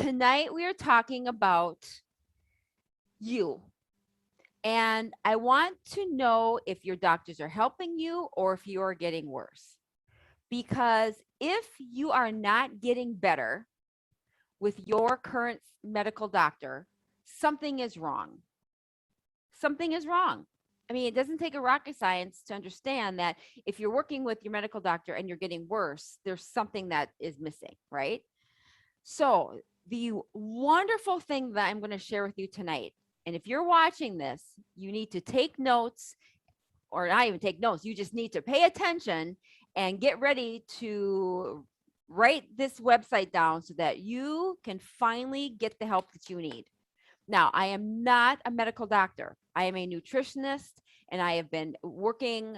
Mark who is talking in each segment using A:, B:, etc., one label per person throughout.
A: tonight we are talking about you. And I want to know if your doctors are helping you or if you are getting worse. Because if you are not getting better with your current medical doctor, something is wrong. Something is wrong. I mean, it doesn't take a rocket science to understand that if you're working with your medical doctor and you're getting worse, there's something that is missing, right? So, the wonderful thing that I'm going to share with you tonight, and if you're watching this, you need to take notes, or not even take notes, you just need to pay attention and get ready to write this website down so that you can finally get the help that you need. Now, I am not a medical doctor. I am a nutritionist, and I have been working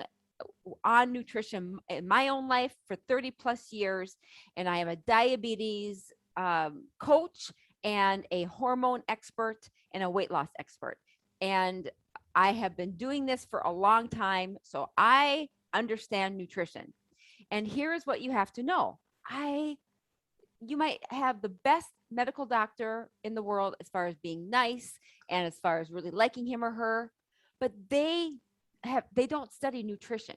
A: on nutrition in my own life for 30 plus years. And I am a diabetes coach and a hormone expert and a weight loss expert. And I have been doing this for a long time. So I understand nutrition. And here is what you have to know. You might have the best medical doctor in the world as far as being nice and as far as really liking him or her, but they don't study nutrition.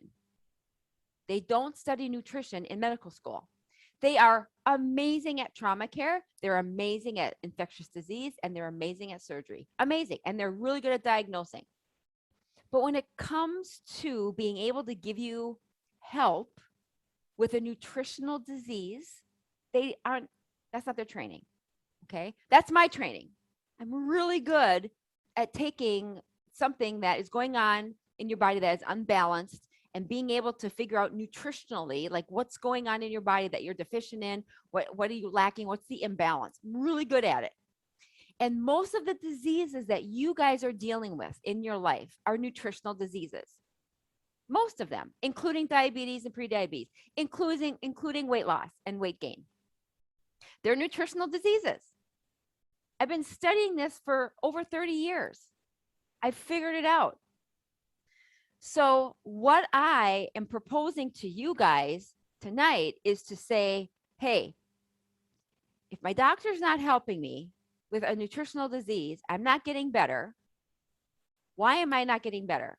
A: They don't study nutrition in medical school. They are amazing at trauma care. They're amazing at infectious disease, and they're amazing at surgery. Amazing. And they're really good at diagnosing. But when it comes to being able to give you help with a nutritional disease, that's not their training. Okay. That's my training. I'm really good at taking something that is going on in your body that is unbalanced and being able to figure out nutritionally, like what's going on in your body that you're deficient in, what are you lacking, what's the imbalance. I'm really good at it. And most of the diseases that you guys are dealing with in your life are nutritional diseases. Most of them, including diabetes and prediabetes, including weight loss and weight gain. They're nutritional diseases. I've been studying this for over 30 years. I figured it out. So what I am proposing to you guys tonight is to say, hey, if my doctor's not helping me with a nutritional disease, I'm not getting better. Why am I not getting better?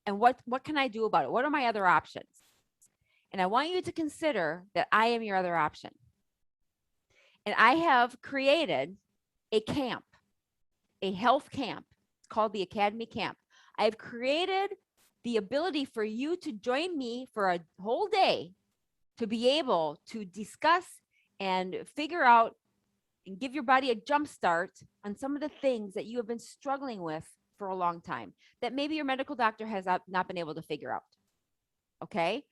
A: And what can I do about it? What are my other options? And I want you to consider that I am your other option. And I have created a camp, a health camp. It's called the Academy Camp. I've created the ability for you to join me for a whole day to be able to discuss and figure out and give your body a jump start on some of the things that you have been struggling with for a long time that maybe your medical doctor has not been able to figure out. Okay.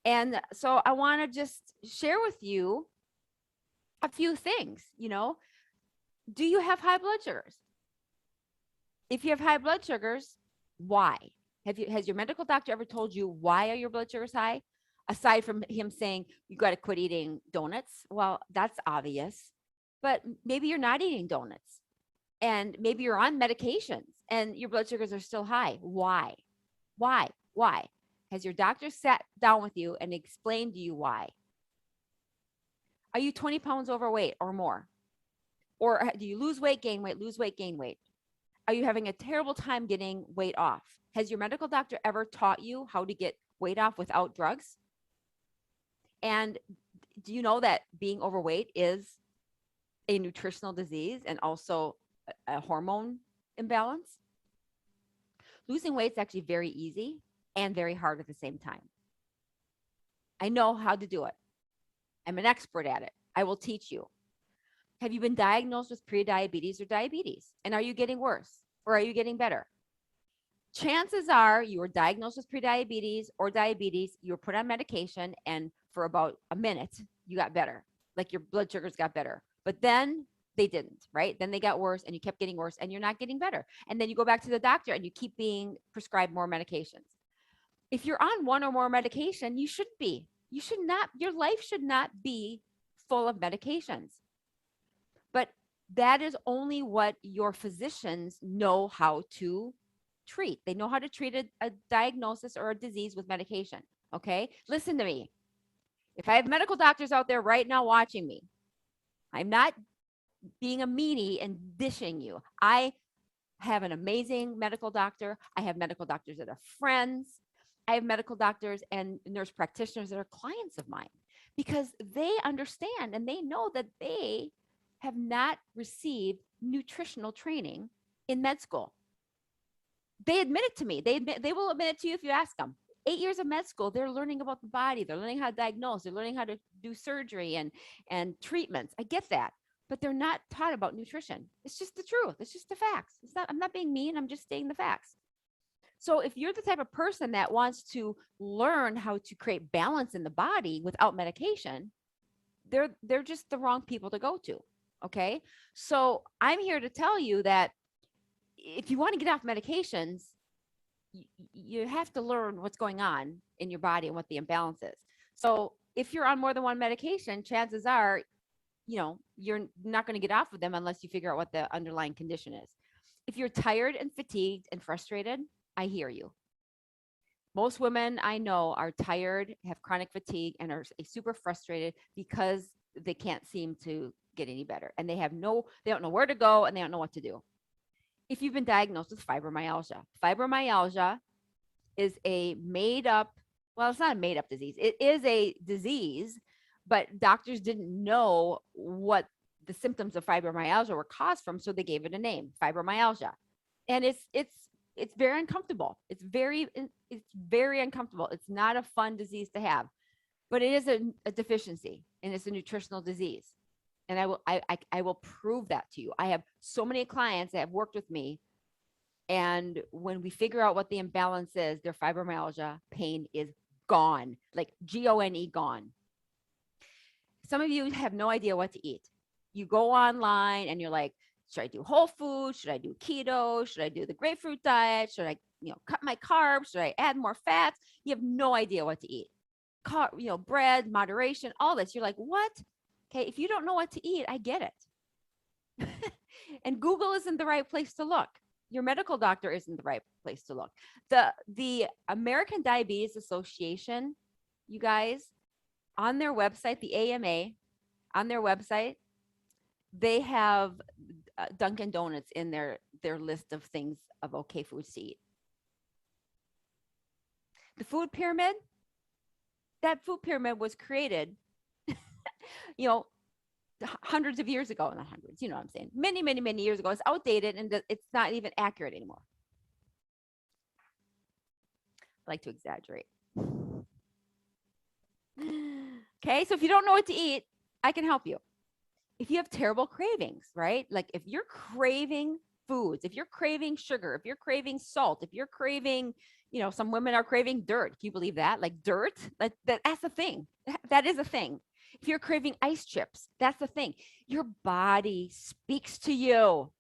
A: And so I want to just share with you a few things. Do you have high blood sugars? If you have high blood sugars, why? Has your medical doctor ever told you why are your blood sugars high? Aside from him saying you got to quit eating donuts. Well, that's obvious. But maybe you're not eating donuts. And maybe you're on medications and your blood sugars are still high. Why? Has your doctor sat down with you and explained to you why? Are you 20 pounds overweight or more? Or do you lose weight, gain weight, lose weight, gain weight? Are you having a terrible time getting weight off? Has your medical doctor ever taught you how to get weight off without drugs? And do you know that being overweight is a nutritional disease and also a hormone imbalance? Losing weight is actually very easy and very hard at the same time. I know how to do it. I'm an expert at it. I will teach you. Have you been diagnosed with prediabetes or diabetes? And are you getting worse or are you getting better? Chances are you were diagnosed with prediabetes or diabetes, you were put on medication, and for about a minute, you got better. Like your blood sugars got better. But then they didn't, right? Then they got worse and you kept getting worse and you're not getting better. And then you go back to the doctor and you keep being prescribed more medications. If you're on one or more medication, you shouldn't be. You should not, your life should not be full of medications. But that is only what your physicians know how to treat. They know how to treat a diagnosis or a disease with medication. Okay. Listen to me. If I have medical doctors out there right now watching me, I'm not being a meanie and dishing you. I have an amazing medical doctor. I have medical doctors that are friends. I have medical doctors and nurse practitioners that are clients of mine because they understand and they know that they have not received nutritional training in med school. They admit it to me. They will admit it to you if you ask them. 8 years of med school, they're learning about the body. They're learning how to diagnose. They're learning how to do surgery and treatments. I get that, but they're not taught about nutrition. It's just the truth. It's just the facts. It's not. I'm not being mean. I'm just stating the facts. So if you're the type of person that wants to learn how to create balance in the body without medication, they're just the wrong people to go to. Okay, so I'm here to tell you that if you want to get off medications, you have to learn what's going on in your body and what the imbalance is. So if you're on more than one medication, chances are, you're not going to get off of them unless you figure out what the underlying condition is. If you're tired and fatigued and frustrated, I hear you. Most women I know are tired, have chronic fatigue, and are super frustrated because they can't seem to get any better. And they don't know where to go and they don't know what to do. If you've been diagnosed with fibromyalgia is a made up, well, it's not a made up disease. It is a disease, but doctors didn't know what the symptoms of fibromyalgia were caused from, so they gave it a name, fibromyalgia. And it's very uncomfortable. It's very uncomfortable. It's not a fun disease to have, but it is a deficiency and it's a nutritional disease. And I will prove that to you. I have so many clients that have worked with me. And when we figure out what the imbalance is, their fibromyalgia pain is gone, like GONE, gone. Some of you have no idea what to eat. You go online and you're like, should I do whole food? Should I do keto? Should I do the grapefruit diet? Should I, cut my carbs? Should I add more fats? You have no idea what to eat. Bread, moderation, all this. You're like, what? Okay, if you don't know what to eat, I get it. And Google isn't the right place to look. Your medical doctor isn't the right place to look. The American Diabetes Association, you guys, on their website, the AMA, on their website, they have Dunkin' Donuts in their list of things of okay foods to eat. The food pyramid, that food pyramid was created, hundreds of years ago, not hundreds, you know what I'm saying? Many, many, many years ago. It's outdated and it's not even accurate anymore. I like to exaggerate. Okay, so if you don't know what to eat, I can help you. If you have terrible cravings, right? Like if you're craving foods, if you're craving sugar, if you're craving salt, if you're craving, some women are craving dirt. Can you believe that? Like dirt, that's a thing. That is a thing. If you're craving ice chips, that's the thing. Your body speaks to you.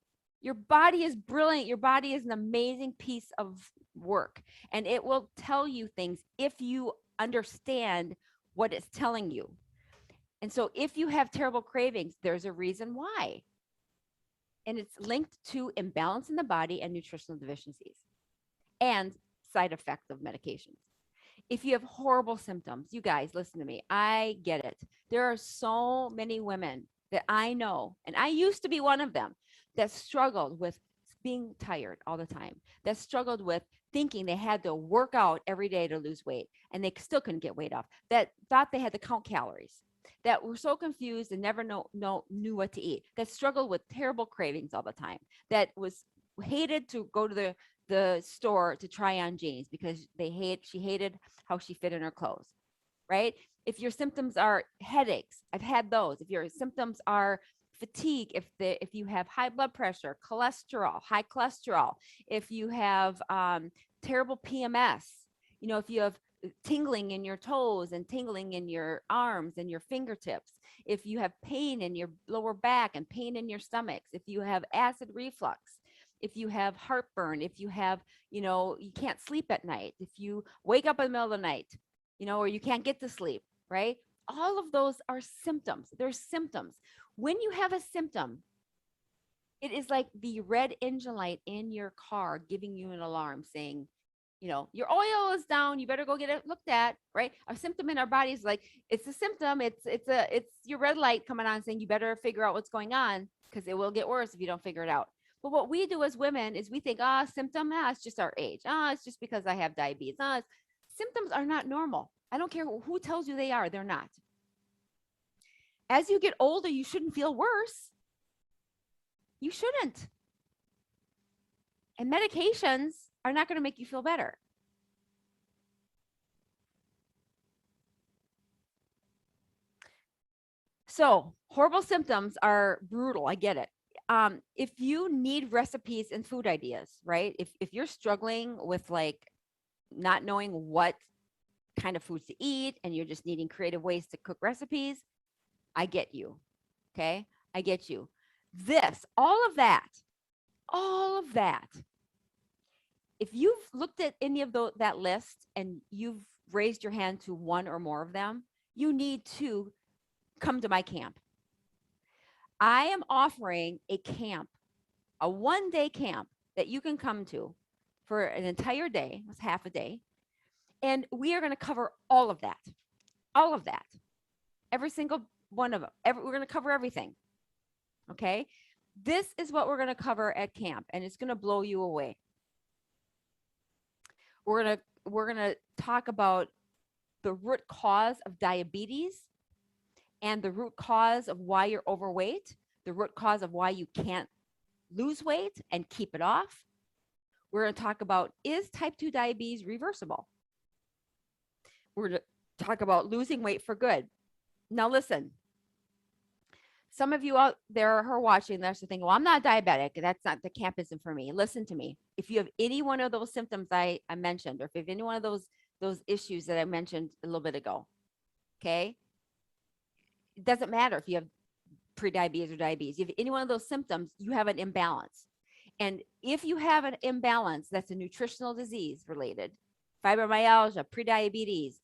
A: Your body is brilliant. Your body is an amazing piece of work, and it will tell you things if you understand what it's telling you. And so if you have terrible cravings, there's a reason why. And it's linked to imbalance in the body and nutritional deficiencies and side effects of medications. If you have horrible symptoms, you guys, listen to me. I get it. There are so many women that I know, and I used to be one of them, that struggled with being tired all the time, that struggled with thinking they had to work out every day to lose weight, and they still couldn't get weight off, that thought they had to count calories, that were so confused and never knew what to eat, that struggled with terrible cravings all the time, that hated to go to the store to try on jeans because she hated how she fit in her clothes, right? If your symptoms are headaches, I've had those. If your symptoms are fatigue, if you have high blood pressure, high cholesterol, if you have terrible PMS, if you have tingling in your toes and tingling in your arms and your fingertips, if you have pain in your lower back and pain in your stomachs, if you have acid reflux, if you have heartburn, if you have, you can't sleep at night, if you wake up in the middle of the night, or you can't get to sleep, right? All of those are symptoms. They're symptoms. When you have a symptom, it is like the red engine light in your car giving you an alarm saying, Your oil is down, you better go get it looked at, right? A symptom in our body is like, it's a symptom, it's your red light coming on saying you better figure out what's going on, because it will get worse if you don't figure it out. But what we do as women is we think, symptom, it's just our age, it's just because I have diabetes. Symptoms are not normal. I don't care who tells you they are, they're not. As you get older, you shouldn't feel worse. You shouldn't. And medications are not going to make you feel better. So horrible symptoms are brutal. I get it. If you need recipes and food ideas, right? If you're struggling with like not knowing what kind of foods to eat and you're just needing creative ways to cook recipes, I get you. Okay. I get you. All of that, if you've looked at any of that list and you've raised your hand to one or more of them, you need to come to my camp. I am offering a camp, a 1-day camp that you can come to for an entire day. It's half a day. And we are going to cover all of that, every single one of them. We're going to cover everything. Okay. This is what we're going to cover at camp, and it's going to blow you away. We're going to talk about the root cause of diabetes and the root cause of why you're overweight, the root cause of why you can't lose weight and keep it off. We're going to talk about, is type 2 diabetes reversible? We're going to talk about losing weight for good. Now, listen, some of you out there who are watching this are thinking, well, I'm not diabetic. That's not, the camp isn't for me. Listen to me. If you have any one of those symptoms I mentioned, or if you have any one of those issues that I mentioned a little bit ago, okay, it doesn't matter if you have prediabetes or diabetes. If you have any one of those symptoms, you have an imbalance. And if you have an imbalance that's a nutritional disease related, fibromyalgia, prediabetes,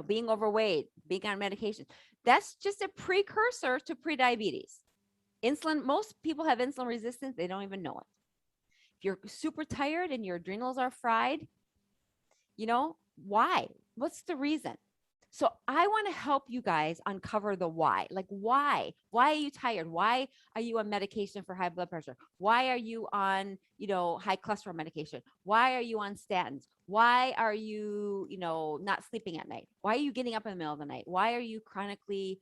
A: being overweight, being on medication, that's just a precursor to prediabetes. Insulin, most people have insulin resistance. They don't even know it. If you're super tired and your adrenals are fried, why? What's the reason? So I want to help you guys uncover the why. Like, why? Why are you tired? Why are you on medication for high blood pressure? Why are you on, high cholesterol medication? Why are you on statins? Why are you, not sleeping at night? Why are you getting up in the middle of the night? Why are you chronically,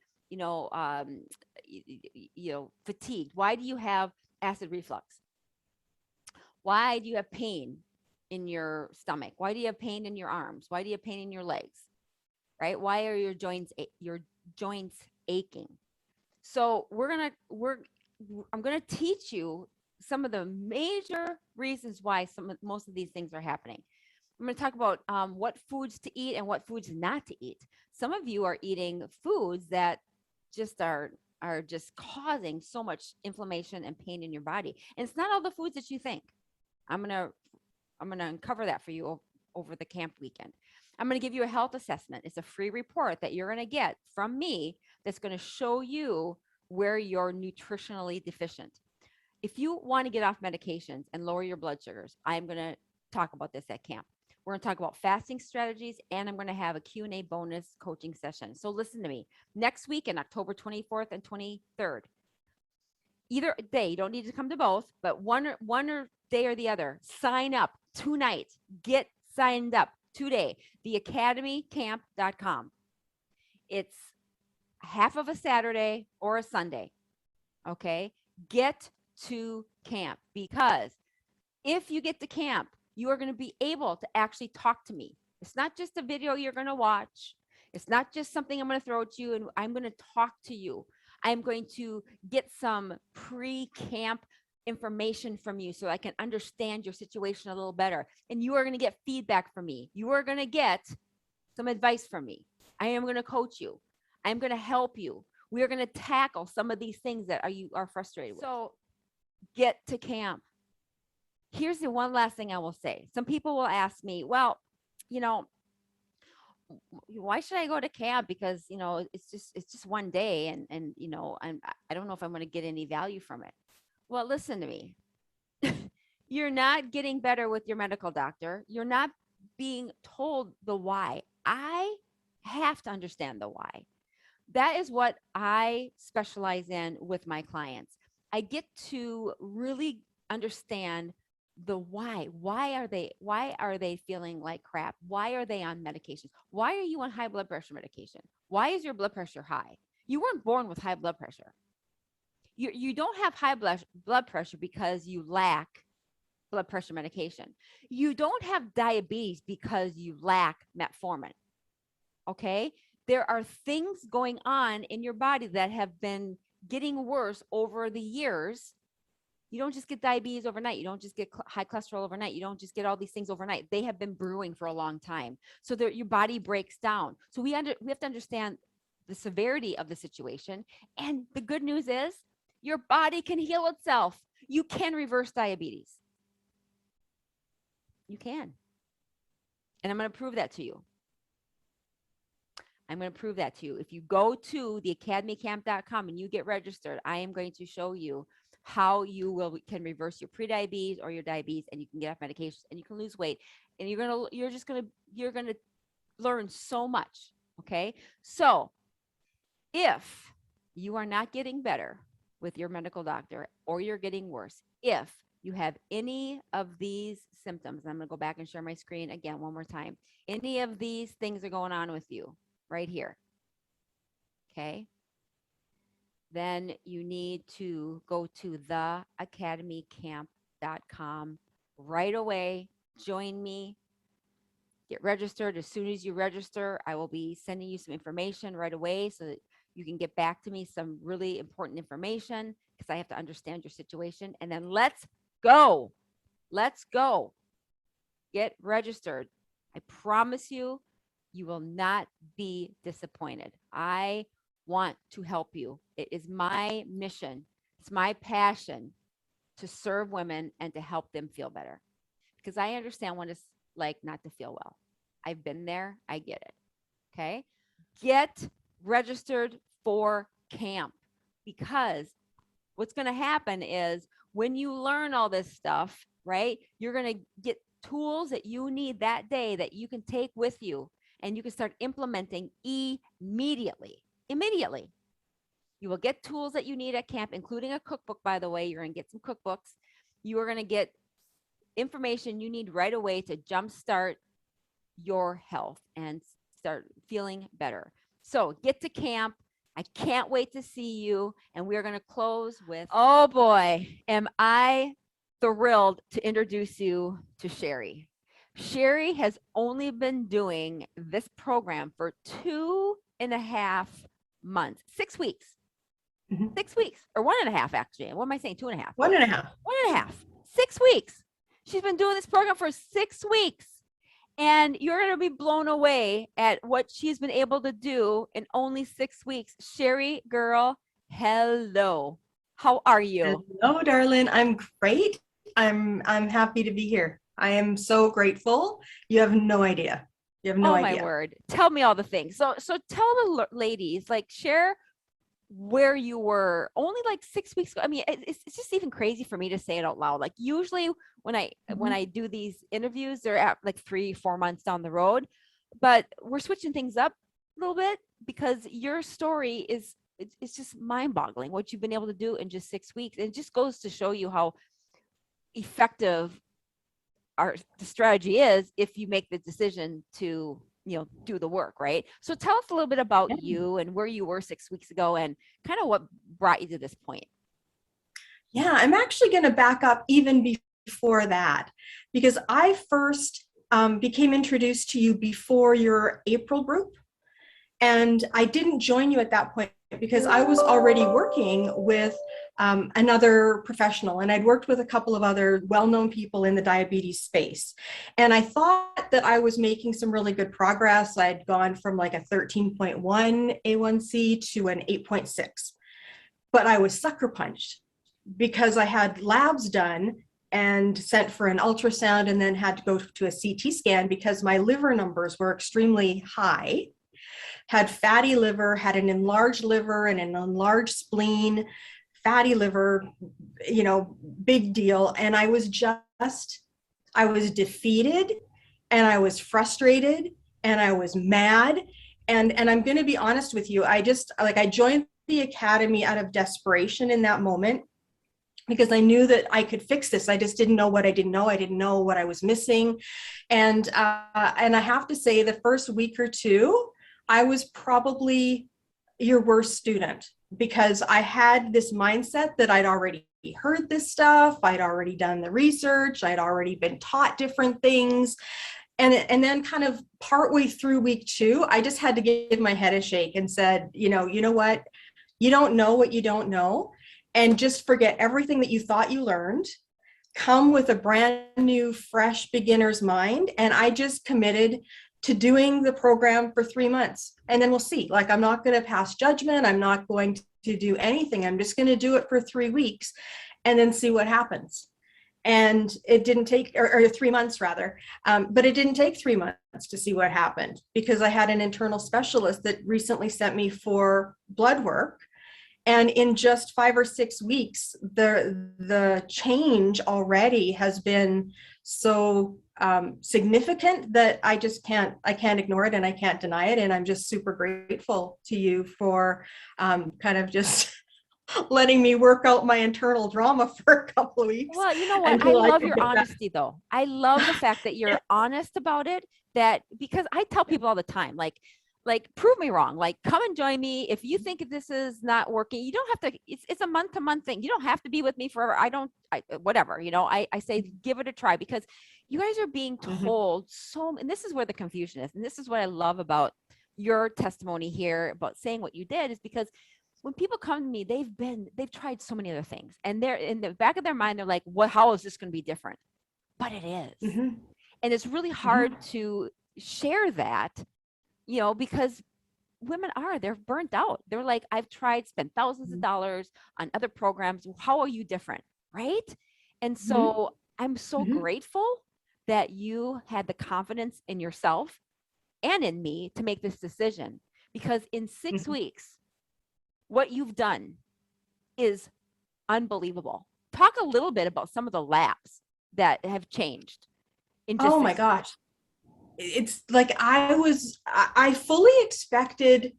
A: fatigued? Why do you have acid reflux? Why do you have pain in your stomach? Why do you have pain in your arms? Why do you have pain in your legs? Right? Why are your joints aching? So I'm going to teach you some of the major reasons why most of these things are happening. I'm going to talk about what foods to eat and what foods not to eat. Some of you are eating foods that just are just causing so much inflammation and pain in your body. And it's not all the foods that you think. I'm going to uncover that for you over the camp weekend. I'm going to give you a health assessment. It's a free report that you're going to get from me that's going to show you where you're nutritionally deficient. If you want to get off medications and lower your blood sugars, I'm going to talk about this at camp. We're going to talk about fasting strategies, and I'm going to have a Q&A bonus coaching session. So listen to me. Next week, in October 24th and 23rd, either day, you don't need to come to both, but one day or the other, sign up tonight. Get signed up today, theacademycamp.com. It's half of a Saturday or a Sunday. Okay. Get to camp, because if you get to camp, you are going to be able to actually talk to me. It's not just a video you're going to watch. It's not just something I'm going to throw at you and I'm going to talk to you. I'm going to get some pre-camp information from you so I can understand your situation a little better. And you are going to get feedback from me. You are going to get some advice from me. I am going to coach you. I'm going to help you. We are going to tackle some of these things that you are frustrated with. So get to camp. Here's the one last thing I will say. Some people will ask me, well, why should I go to camp? Because, it's just one day and I don't know if I'm going to get any value from it. Well, listen to me. You're not getting better with your medical doctor. You're not being told the why. I have to understand the why. That is what I specialize in with my clients. I get to really understand the why. Why are they feeling like crap? Why are they on medications? Why are you on high blood pressure medication? Why is your blood pressure high? You weren't born with high blood pressure. You don't have high blood pressure because you lack blood pressure medication. You don't have diabetes because you lack metformin. Okay? There are things going on in your body that have been getting worse over the years. You don't just get diabetes overnight. You don't just get high cholesterol overnight. You don't just get all these things overnight. They have been brewing for a long time. So your body breaks down. So we have to understand the severity of the situation. And the good news is your body can heal itself. You can reverse diabetes. You can. And I'm going to prove that to you. I'm going to prove that to you. If you go to theacademycamp.com and you get registered, I am going to show you how you can reverse your prediabetes or your diabetes, and you can get off medications and you can lose weight. And you're going to learn so much. Okay. So if you are not getting better with your medical doctor, or you're getting worse, if you have any of these symptoms, I'm going to go back and share my screen again one more time. Any of these things are going on with you right here. Okay. Then you need to go to theacademycamp.com right away. Join me. Get registered. As soon as you register, I will be sending you some information right away so that you can get back to me some really important information, because I have to understand your situation. And then let's go. Let's go. Get registered. I promise you, you will not be disappointed. I want to help you. It is my mission. It's my passion to serve women and to help them feel better, because I understand what it's like not to feel well. I've been there. I get it. Okay. Get registered for camp, because what's going to happen is when you learn all this stuff, right, you're going to get tools that you need that day that you can take with you, and you can start implementing immediately. Immediately. You will get tools that you need at camp, including a cookbook, by the way. You're going to get some cookbooks. You are going to get information you need right away to jumpstart your health and start feeling better. So get to camp. I can't wait to see you. And we're going to close with, oh boy, am I thrilled to introduce you to Sherrie. Sherrie has only been doing this program for 2.5 months, 6 weeks. 6 weeks, or 1.5, actually. What am I saying? 2.5.
B: 1.5.
A: 1.5. 6 weeks. She's been doing this program for 6 weeks. And you're going to be blown away at what she's been able to do in only 6 weeks. Sherrie, girl, hello. How are you?
B: Hello, darling. I'm great. I'm happy to be here. I am so grateful. You have no idea. You have no idea.
A: Oh my word. Tell me all the things. So tell the ladies, like, share where you were only like 6 weeks ago. I mean, it's just even crazy for me to say it out loud. Like, usually when I do these interviews, they're at like 3-4 months down the road, but we're switching things up a little bit, because your story is, it's just mind-boggling what you've been able to do in just 6 weeks. It just goes to show you how effective the strategy is if you make the decision to do the work, right? So tell us a little bit about you and where you were 6 weeks ago and kind of what brought you to this point.
B: Yeah, I'm actually going to back up even before that, because I first became introduced to you before your April group. And I didn't join you at that point because I was already working with another professional, and I'd worked with a couple of other well-known people in the diabetes space. And I thought that I was making some really good progress. I'd gone from like a 13.1 A1C to an 8.6, but I was sucker punched because I had labs done and sent for an ultrasound, and then had to go to a CT scan because my liver numbers were extremely high. Had fatty liver, had an enlarged liver and an enlarged spleen, fatty liver, big deal. And I was defeated and I was frustrated and I was mad. And I'm going to be honest with you. I joined the academy out of desperation in that moment because I knew that I could fix this. I just didn't know what I didn't know. I didn't know what I was missing. And I have to say the first week or two, I was probably your worst student because I had this mindset that I'd already heard this stuff. I'd already done the research. I'd already been taught different things. And then kind of partway through week two, I just had to give my head a shake and said, you know what? You don't know what you don't know. And just forget everything that you thought you learned. Come with a brand new, fresh beginner's mind. And I just committed to doing the program for 3 months. And then we'll see. Like, I'm not going to pass judgment. I'm not going to do anything. I'm just going to do it for 3 weeks and then see what happens. And it didn't take, or 3 months rather, but it didn't take 3 months to see what happened because I had an internal specialist that recently sent me for blood work. And in just 5 or 6 weeks, the change already has been so significant that I can't ignore it and I can't deny it. And I'm just super grateful to you for kind of just letting me work out my internal drama for a couple of weeks
A: Well, you know what? I
B: until I
A: love
B: could
A: your
B: get back.
A: honesty though. I love the fact that
B: Yeah.
A: you're honest about it, that because I tell people all the time, like prove me wrong. Like come and join me. If you think this is not working, you don't have to, it's a month to month thing. You don't have to be with me forever. Whatever, I say give it a try because you guys are being
B: Mhm.
A: told and this is where the confusion is. And this is what I love about your testimony here about saying what you did is because when people come to me, they've tried so many other things, and they're in the back of their mind, they're like, "What? How is this going to be different?" But it is,
B: Mhm.
A: and it's really hard
B: Mhm.
A: to share that, because they're burnt out. They're like, "I've tried, spent thousands of dollars on other programs. How are you different?" Right? And
B: Mhm.
A: so I'm so
B: Mhm.
A: grateful that you had the confidence in yourself and in me to make this decision because in six
B: Mhm.
A: weeks, what you've done is unbelievable. Talk a little bit about some of the labs that have changed in just
B: Oh my
A: 6 weeks.
B: gosh. It's like I fully expected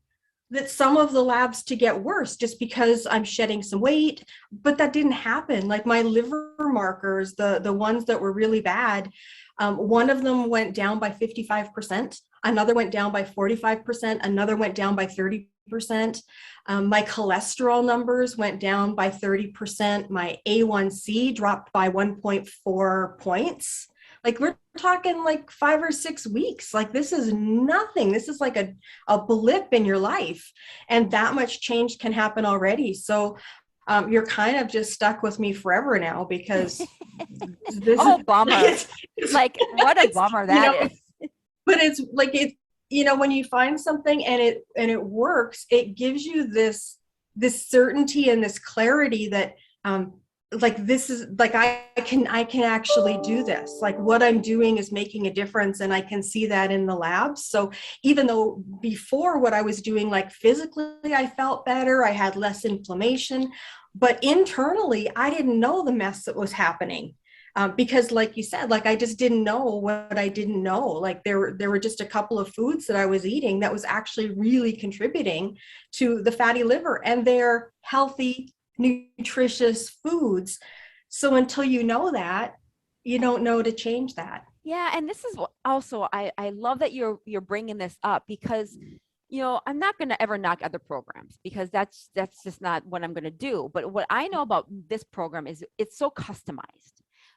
B: that some of the labs to get worse just because I'm shedding some weight, but that didn't happen. Like my liver markers, the ones that were really bad, one of them went down by 55%, another went down by 45%, another went down by 30%. My cholesterol numbers went down by 30%. My A1C dropped by 1.4 points. Like we're talking like 5 or 6 weeks. Like this is nothing. This is like a blip in your life. And that much change can happen already. So you're kind of just stuck with me forever now because this is
A: Oh, bummer. Like, what a
B: it's,
A: bummer that is.
B: but it's like when you find something and it works, it gives you this certainty and this clarity that like this is like I can actually do this. Like what I'm doing is making a difference and I can see that in the labs. So even though before what I was doing, like physically I felt better, I had less inflammation, but internally I didn't know the mess that was happening. Because like you said, like I just didn't know what I didn't know. Like there were just a couple of foods that I was eating that was actually really contributing to the fatty liver, and they're healthy, nutritious foods. So until you know that, you don't know to change that.
A: Yeah, and this is what also I love that you're bringing this up because I'm not going to ever knock other programs because that's just not what I'm going to do. But what I know about this program is it's so customized.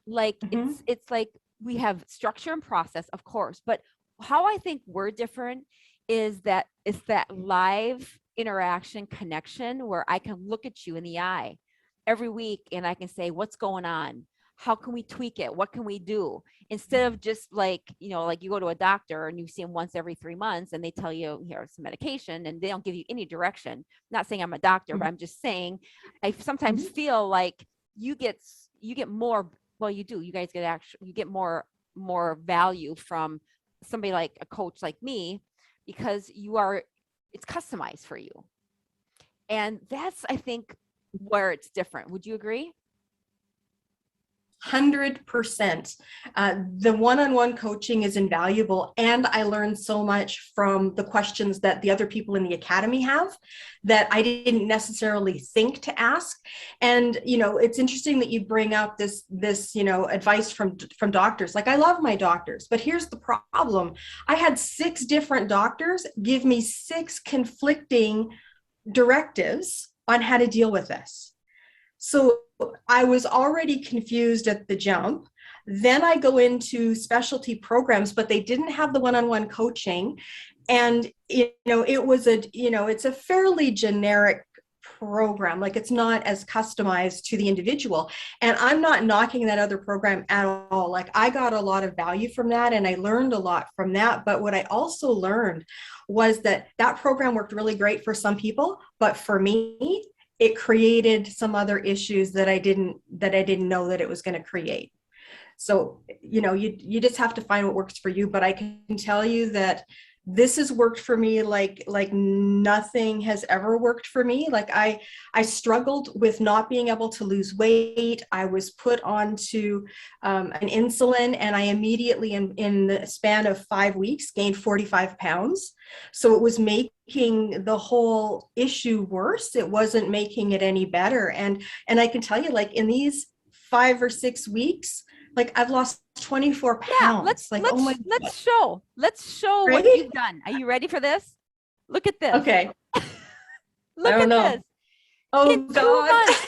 A: Like
B: Mm-hmm.
A: it's like we have structure and process, of course, but how I think we're different is that it's that live interaction connection where I can look at you in the eye every week and I can say, what's going on? How can we tweak it? What can we do? Instead of just like you go to a doctor and you see them once every 3 months and they tell you here's some medication and they don't give you any direction. Not saying I'm a doctor, but I'm just saying I sometimes
B: Mm-hmm.
A: feel like you get more. Well, you do. You guys you get more value from somebody like a coach like me because it's customized for you. And that's, I think, where it's different. Would you agree?
B: 100%. The one-on-one coaching is invaluable. And I learned so much from the questions that the other people in the academy have that I didn't necessarily think to ask. And, it's interesting that you bring up this, advice from doctors. Like, I love my doctors, but here's the problem. I had 6 different doctors give me 6 conflicting directives on how to deal with this. So I was already confused at the jump. Then I go into specialty programs, but they didn't have the one-on-one coaching. And, it's a fairly generic program. Like, it's not as customized to the individual. And I'm not knocking that other program at all. Like, I got a lot of value from that and I learned a lot from that. But what I also learned was that program worked really great for some people, but for me, it created some other issues that I didn't know that it was going to create. So, you just have to find what works for you. But I can tell you that this has worked for me like nothing has ever worked for me. Like, I struggled with not being able to lose weight. I was put onto an insulin, and I immediately, in the span of 5 weeks, gained 45 pounds. So it was making the whole issue worse. It wasn't making it any better. And I can tell you, like, in these 5 or 6 weeks, like, I've lost 24
A: Yeah,
B: pounds.
A: let's
B: like, oh my God.
A: let's show
B: Right?
A: what you've done. Are you ready for this? Look at this.
B: Okay.
A: Look
B: I don't
A: at
B: know.
A: this.
B: Oh
A: In 2
B: God.
A: months,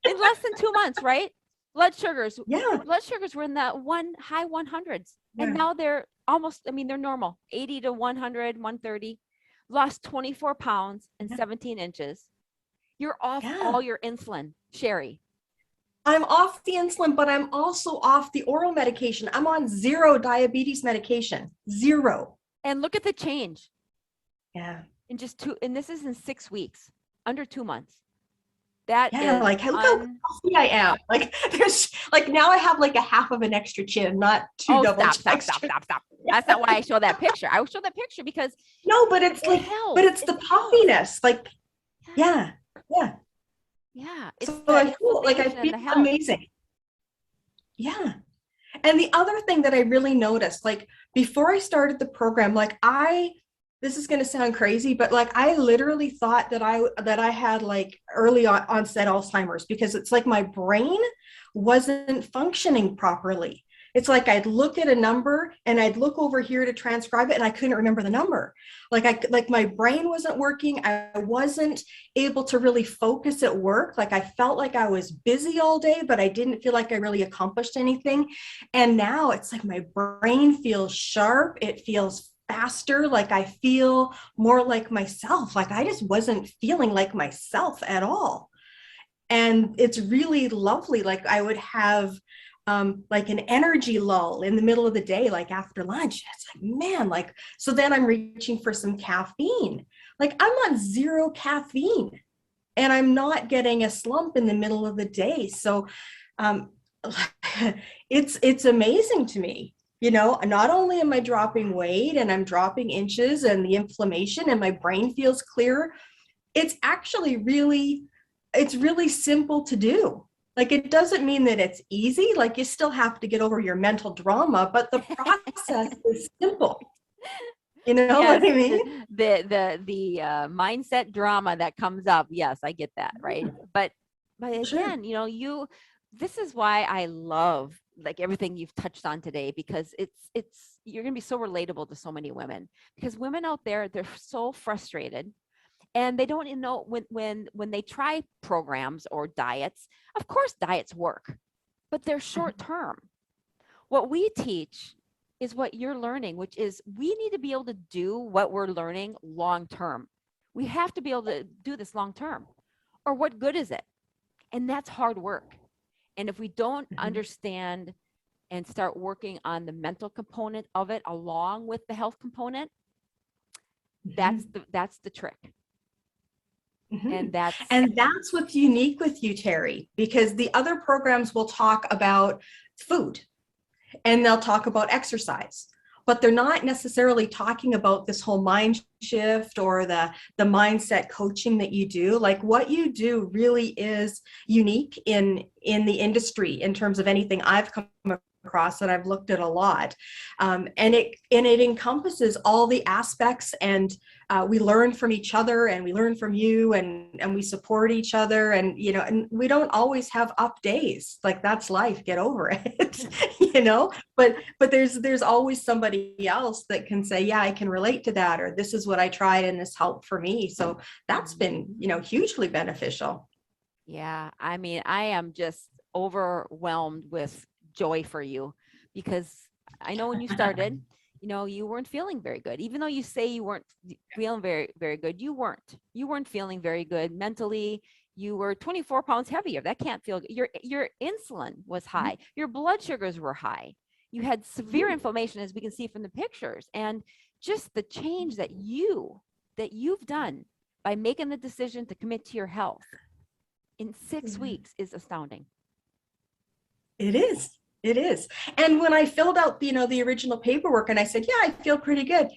A: in less than 2 months, right? Blood sugars
B: Yeah.
A: were in the high 100s, and
B: Yeah.
A: now they're almost, they're normal, 80 to 100, 130. Lost 24 pounds and
B: Yeah.
A: 17 inches. You're off
B: Yeah.
A: all your insulin, Sherrie.
B: I'm off the insulin, but I'm also off the oral medication. I'm on 0 diabetes medication. 0.
A: And look at the change
B: Yeah.
A: in just 2, and this is in 6 weeks, under 2 months. That
B: Yeah.
A: is
B: Like, look how healthy I am. Like, there's like, now I have like a half of an extra chin, not 2
A: Oh,
B: double
A: stop.
B: extra.
A: That's not why I show that picture. I would show that picture because
B: No, but it's
A: it
B: like,
A: helps.
B: but it's the puffiness. Like, yeah. Yeah.
A: Yeah. It's
B: So I feel like I
A: inflammation and
B: feel
A: the health.
B: amazing. Yeah. And the other thing that I really noticed, like, before I started the program, like, this is going to sound crazy, but like, I literally thought that I had like early onset Alzheimer's, because it's like my brain wasn't functioning properly. It's like I'd look at a number and I'd look over here to transcribe it and I couldn't remember the number. Like my brain wasn't working. I wasn't able to really focus at work. Like, I felt like I was busy all day, but I didn't feel like I really accomplished anything. And now it's like my brain feels sharp. It feels faster. Like, I feel more like myself. Like, I just wasn't feeling like myself at all. And it's really lovely. Like, I would have like an energy lull in the middle of the day, like after lunch. It's like, man, like, so then I'm reaching for some caffeine. Like, I'm on 0 caffeine and I'm not getting a slump in the middle of the day. So um, it's amazing to me. Not only am I dropping weight and I'm dropping inches and the inflammation and my brain feels clearer, it's actually it's really simple to do. Like, it doesn't mean that it's easy. Like, you still have to get over your mental drama, but the process is simple. You know
A: Yes,
B: what I mean?
A: the mindset drama that comes up. Yes, I get that, right? But
B: Sure.
A: again, this is why I love like everything you've touched on today, because it's you're gonna be so relatable to so many women, because women out there, they're so frustrated. And they don't even know when they try programs or diets. Of course, diets work, but they're short term. What we teach is what you're learning, which is we need to be able to do what we're learning long term. We have to be able to do this long term, or what good is it? And that's hard work. And if we don't understand and start working on the mental component of it along with the health component, that's the trick. And
B: that's what's unique with you, Terry, because the other programs will talk about food and they'll talk about exercise. but they're not necessarily talking about this whole mind shift or the mindset coaching that you do. Like what you do really is unique in the industry in terms of anything I've come across, that I've looked at a lot. And it encompasses all the aspects, and we learn from each other, and we learn from you, and we support each other, and and we don't always have up days. Like that's life, get over it. But there's always somebody else that can say, yeah, I can relate to that, or this is what I tried and this helped for me. So that's been hugely beneficial.
A: Yeah, I mean, I am just overwhelmed with joy for you, because I know when you started, you weren't feeling very good. Even though you say you weren't feeling very, very good, you weren't. You weren't feeling very good mentally. You were 24 pounds heavier. That can't feel good. Your insulin was high. Your blood sugars were high. You had severe inflammation, as we can see from the pictures. And just the change that you've done by making the decision to commit to your health in 6 weeks is astounding.
B: It is. It is. And when I filled out, the original paperwork and I said, yeah, I feel pretty good.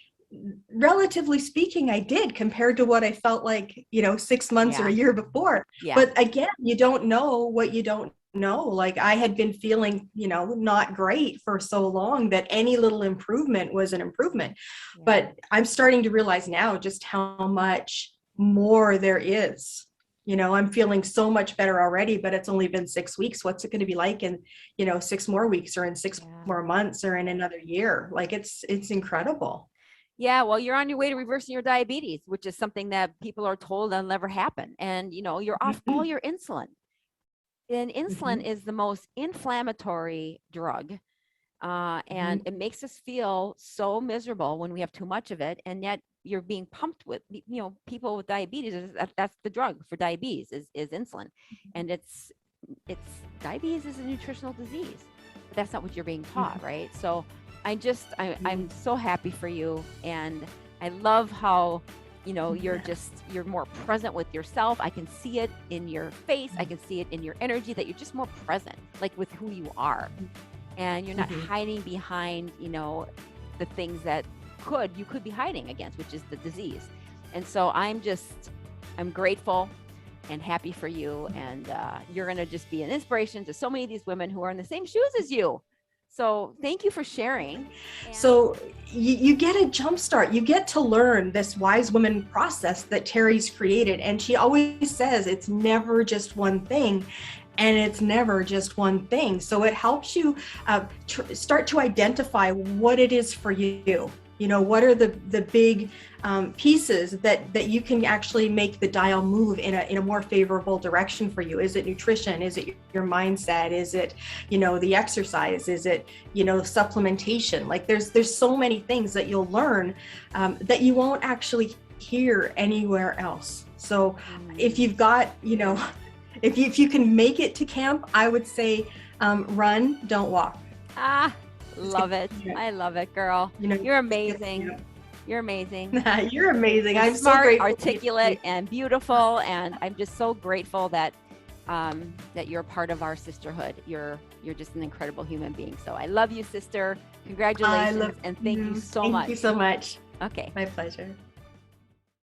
B: Relatively speaking, I did, compared to what I felt like, 6 months or a year before.
A: Yeah.
B: But again, you don't know what you don't know. Like I had been feeling, not great for so long that any little improvement was an improvement.
A: Yeah.
B: But I'm starting to realize now just how much more there is. I'm feeling so much better already, but it's only been 6 weeks. What's it going to be like in, 6 more weeks, or in six more months, or in another year? Like it's incredible.
A: Yeah, well, you're on your way to reversing your diabetes, which is something that people are told will never happen. And, you're off all your insulin. And insulin is the most inflammatory drug. And it makes us feel so miserable when we have too much of it. And yet you're being pumped with, people with diabetes. That's the drug for diabetes is insulin. And it's diabetes is a nutritional disease, but that's not what you're being taught, right? So I'm so happy for you. And I love how, you're more present with yourself. I can see it in your face. I can see it in your energy, that you're just more present, like with who you are. And you're not hiding behind, the things that you could be hiding against, which is the disease. And so I'm grateful and happy for you. And you're going to just be an inspiration to so many of these women who are in the same shoes as you. So thank you for sharing.
B: So you get a jump start. You get to learn this wise woman process that Terry's created. And she always says it's never just one thing. And it's never just one thing. So it helps you start to identify what it is for you. What are the big pieces that you can actually make the dial move in a more favorable direction for you? Is it nutrition? Is it your mindset? Is it, the exercise? Is it, supplementation? Like there's so many things that you'll learn that you won't actually hear anywhere else. So if you've got, if you can make it to camp, I would say run, don't walk.
A: Love it. I love it, girl. You're amazing. You're amazing.
B: You're amazing. I'm
A: smart,
B: so grateful,
A: articulate, and beautiful. And I'm just so grateful that you're a part of our sisterhood. You're just an incredible human being. So I love you, sister. Congratulations, and thank you so much.
B: Thank you so much.
A: Okay.
B: My pleasure.